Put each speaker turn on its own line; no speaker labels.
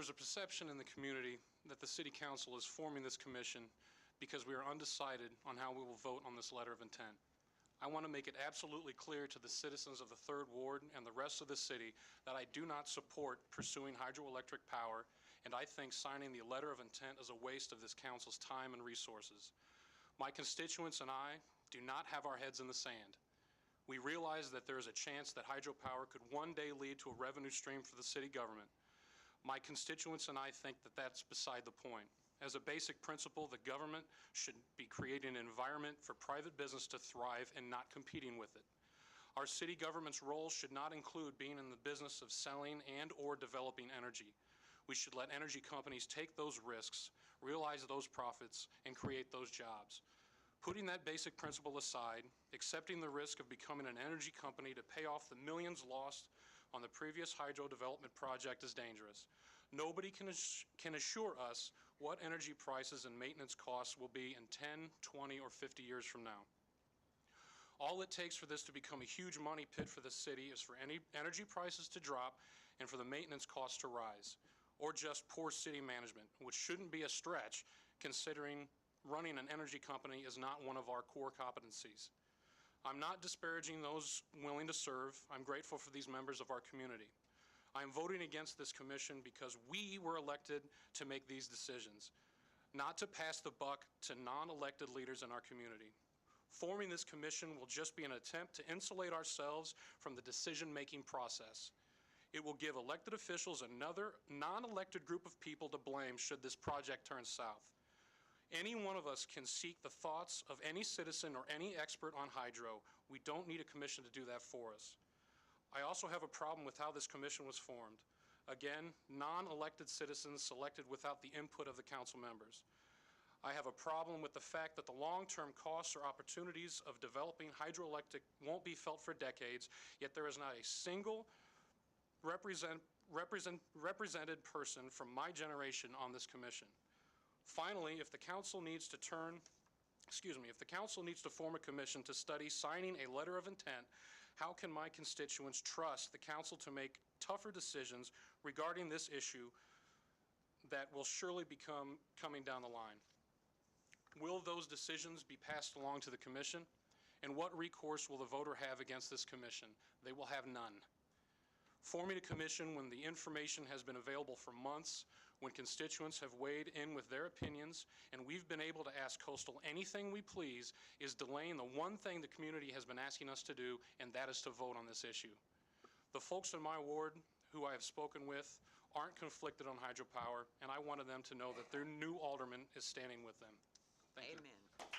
There's a perception in the community that the City Council is forming this commission because we are undecided on how we will vote on this letter of intent. I want to make it absolutely clear to the citizens of the 3rd Ward and the rest of the city that I do not support pursuing hydroelectric power, and I think signing the letter of intent is a waste of this council's time and resources. My constituents and I do not have our heads in the sand. We realize that there is a chance that hydropower could one day lead to a revenue stream for the city government. My constituents and I think that that's beside the point. As a basic principle, the government should be creating an environment for private business to thrive and not competing with it. Our city government's role should not include being in the business of selling and/or developing energy. We should let energy companies take those risks, realize those profits, and create those jobs. Putting that basic principle aside, accepting the risk of becoming an energy company to pay off the millions lost on the previous hydro development project is dangerous. Nobody can assure us what energy prices and maintenance costs will be in 10, 20, or 50 years from now. All it takes for this to become a huge money pit for the city is for any energy prices to drop and for the maintenance costs to rise, or just poor city management, which shouldn't be a stretch considering running an energy company is not one of our core competencies. I'm not disparaging those willing to serve. I'm grateful for these members of our community. I'm voting against this commission because we were elected to make these decisions, not to pass the buck to non-elected leaders in our community. Forming this commission will just be an attempt to insulate ourselves from the decision-making process. It will give elected officials another non-elected group of people to blame should this project turn south. Any one of us can seek the thoughts of any citizen or any expert on hydro. We don't need a commission to do that for us. I also have a problem with how this commission was formed. Again, non-elected citizens selected without the input of the council members. I have a problem with the fact that the long-term costs or opportunities of developing hydroelectric won't be felt for decades, yet there is not a single represented person from my generation on this commission. Finally, if the council needs to form a commission to study signing a letter of intent, how can my constituents trust the council to make tougher decisions regarding this issue that will surely be coming down the line? Will those decisions be passed along to the commission? And what recourse will the voter have against this commission? They will have none. Forming a commission when the information has been available for months, when constituents have weighed in with their opinions, and we've been able to ask Coastal anything we please, is delaying the one thing the community has been asking us to do, and that is to vote on this issue. The folks in my ward who I have spoken with aren't conflicted on hydropower, and I wanted them to know that their new alderman is standing with them. Thank you.
Amen.